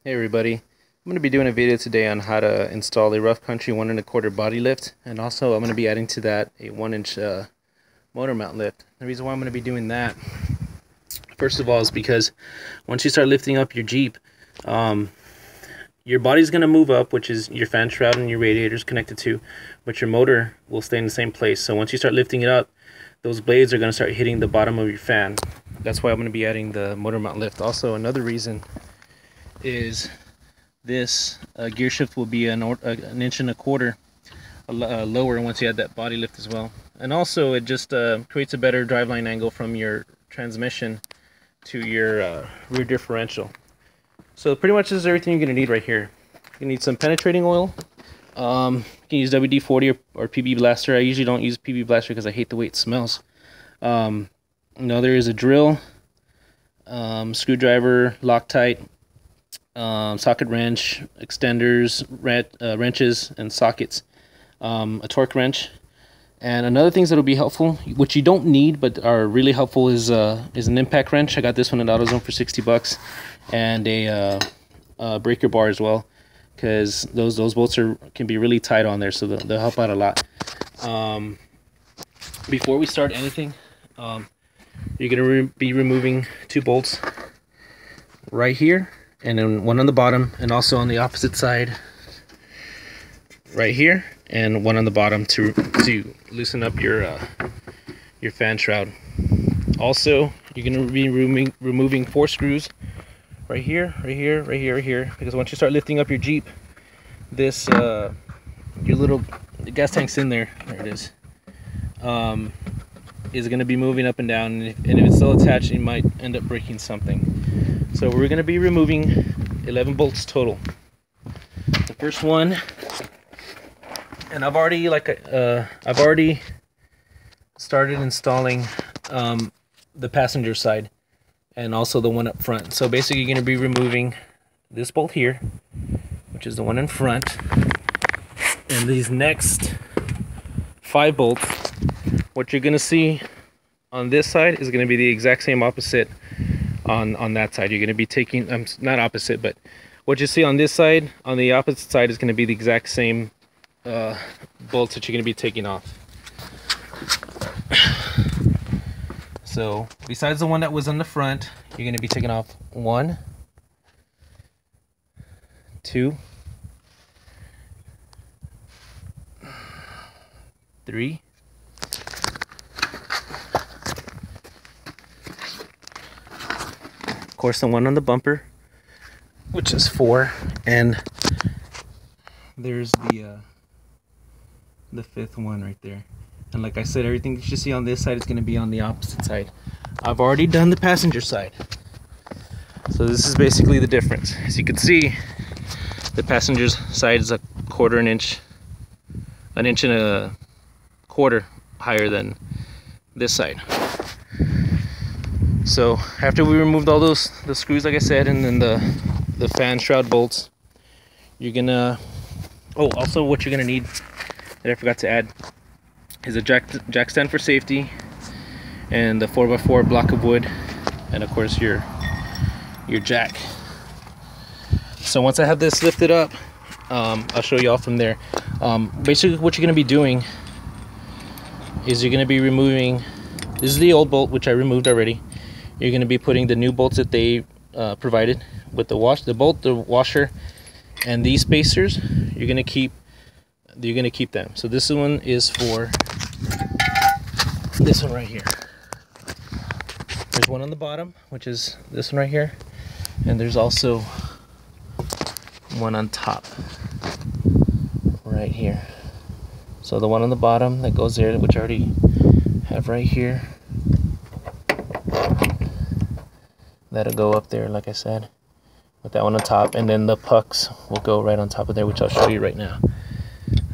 Hey everybody, I'm going to be doing a video today on how to install a rough country 1 1/4 body lift, and also I'm going to be adding to that a 1-inch motor mount lift. The reason why I'm going to be doing that, first of all, is because once you start lifting up your Jeep, your body's going to move up, which is your fan shroud and your radiators connected to, but your motor will stay in the same place. So once you start lifting it up, those blades are going to start hitting the bottom of your fan. That's why I'm going to be adding the motor mount lift. Also, another reason is this gear shift will be an 1 1/4 lower once you add that body lift as well. And also it just creates a better driveline angle from your transmission to your rear differential. So pretty much this is everything you're going to need right here. You need some penetrating oil. You can use WD-40 or PB Blaster. I usually don't use PB Blaster because I hate the way it smells. There is a drill, screwdriver, Loctite, socket wrench, extenders, wrenches, and sockets, a torque wrench. And another things that will be helpful, which you don't need but are really helpful, is an impact wrench. I got this one at AutoZone for 60 bucks, and a breaker bar as well, because those bolts can be really tight on there, so they'll help out a lot. Before we start anything, you're going to be removing 2 bolts right here, and then one on the bottom, and also on the opposite side right here, and one on the bottom to loosen up your fan shroud. Also, you're going to be removing 4 screws right here, because once you start lifting up your Jeep, this your little gas tank's in there. There it is. Is going to be moving up and down, and if it's still attached, you might end up breaking something. So we're going to be removing 11 bolts total. The first one, and I've already started installing the passenger side and also the one up front. So basically you're going to be removing this bolt here, which is the one in front, and these next 5 bolts. What you're going to see on this side is going to be the exact same opposite on that side. You're going to be taking, not opposite, but what you see on this side, on the opposite side, is going to be the exact same bolts that you're going to be taking off. So besides the one that was on the front, you're going to be taking off 1, 2, 3, 4. Of course, the one on the bumper, which is 4, and there's the 5th one right there. And like I said, everything that you see on this side is going to be on the opposite side. I've already done the passenger side, so this is basically the difference. As you can see, the passenger side is 1/4 inch, an 1 1/4 higher than this side. So after we removed all the screws, like I said, and then the fan shroud bolts, you're gonna, also what you're gonna need that I forgot to add is a jack stand for safety, and the 4x4 block of wood, and of course your jack. So once I have this lifted up, I'll show you all from there. Basically what you're gonna be doing is you're gonna be removing, this is the old bolt which I removed already. You're going to be putting the new bolts that they provided with the washer, and these spacers. You're going to keep them. So this one is for this one right here. There's one on the bottom, which is this one right here, and there's also one on top right here. So the one on the bottom that goes there, which I already have right here, that'll go up there, like I said, with that one on top, and then the pucks will go right on top of there, which I'll show you right now.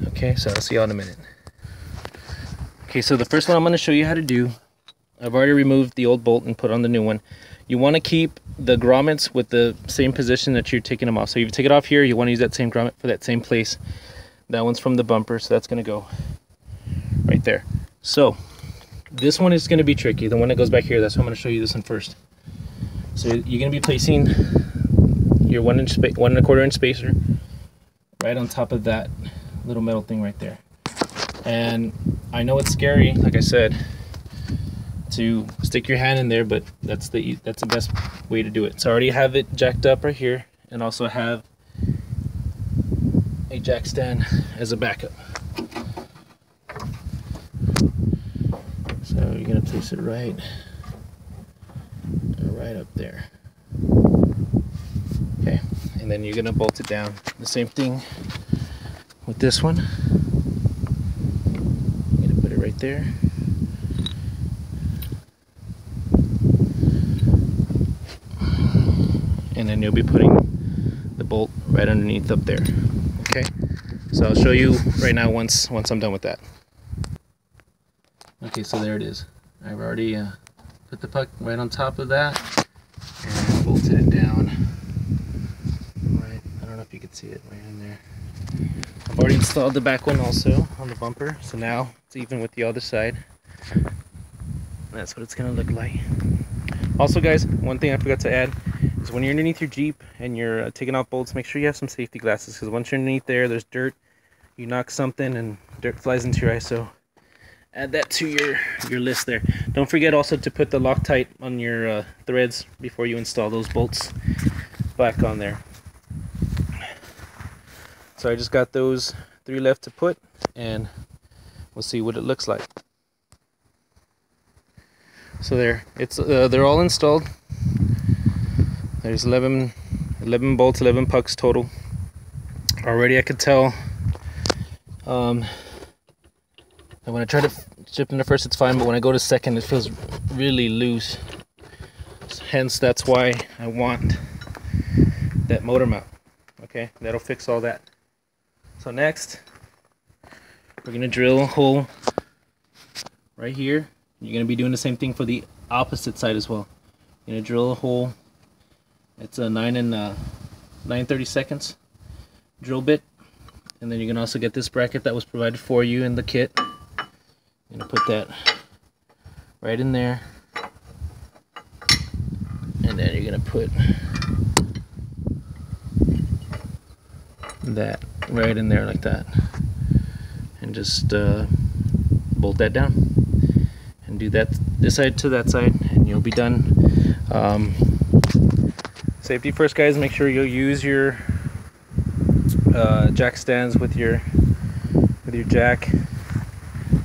Okay, so I'll see y'all in a minute. Okay, so the first one I'm going to show you how to do, I've already removed the old bolt and put on the new one. You want to keep the grommets with the same position that you're taking them off. So if you take it off here, you want to use that same grommet for that same place. That one's from the bumper, so that's going to go right there. So this one is going to be tricky. The one that goes back here, that's why I'm going to show you this one first. So you're going to be placing your 1 1¼ inch spacer right on top of that little metal thing right there. And I know it's scary, like I said, to stick your hand in there, but that's the best way to do it. So I already have it jacked up right here, and also have a jack stand as a backup. So you're gonna place it right up there. Okay, and then you're gonna bolt it down. The same thing with this one. I'm gonna put it right there. And then you'll be putting the bolt right underneath up there. Okay, so I'll show you right now once I'm done with that. Okay, so there it is. I've already put the puck right on top of that and bolted it down. Right, I don't know if you can see it right in there. I've already installed the back one also on the bumper, so now it's even with the other side. That's what it's gonna look like. Also, guys, one thing I forgot to add is when you're underneath your Jeep and you're taking off bolts, make sure you have some safety glasses, because once you're underneath there's dirt, you knock something and dirt flies into your eye. So add that to your list there. Don't forget also to put the Loctite on your threads before you install those bolts back on there. So I just got those 3 left to put, and we'll see what it looks like. So there, it's they're all installed. There's 11 bolts, 11 pucks total. Already I could tell. And when I try to chip in the first, it's fine, but when I go to second, it feels really loose. Hence, that's why I want that motor mount. Okay, that'll fix all that. So next, we're gonna drill a hole right here. You're gonna be doing the same thing for the opposite side as well. You're gonna drill a hole. It's a 9/32 drill bit, and then you're gonna also get this bracket that was provided for you in the kit. You're gonna put that right in there, and then you're gonna put that right in there like that, and just bolt that down, and do that this side to that side, and you'll be done. Safety first, guys. Make sure you'll use your jack stands with your jack.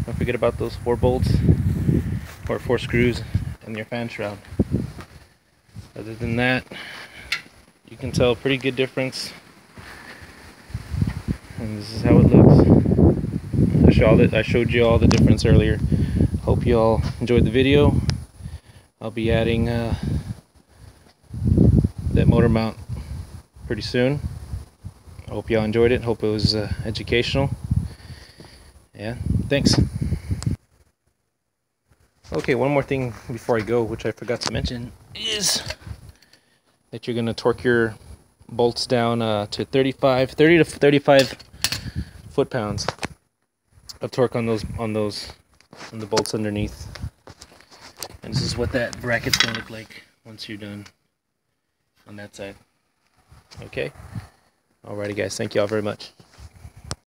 Don't forget about those 4 bolts or 4 screws and your fan shroud. Other than that, you can tell a pretty good difference, and this is how it looks. I showed you all the difference earlier. Hope you all enjoyed the video. I'll be adding that motor mount pretty soon. I hope y'all enjoyed it. Hope it was educational. Yeah, thanks. Okay, one more thing before I go, which I forgot to mention, is that you're gonna torque your bolts down to 30 to 35 foot-pounds of torque on the bolts underneath. And this is what that bracket's gonna look like once you're done on that side. Okay? Alrighty, guys. Thank you all very much.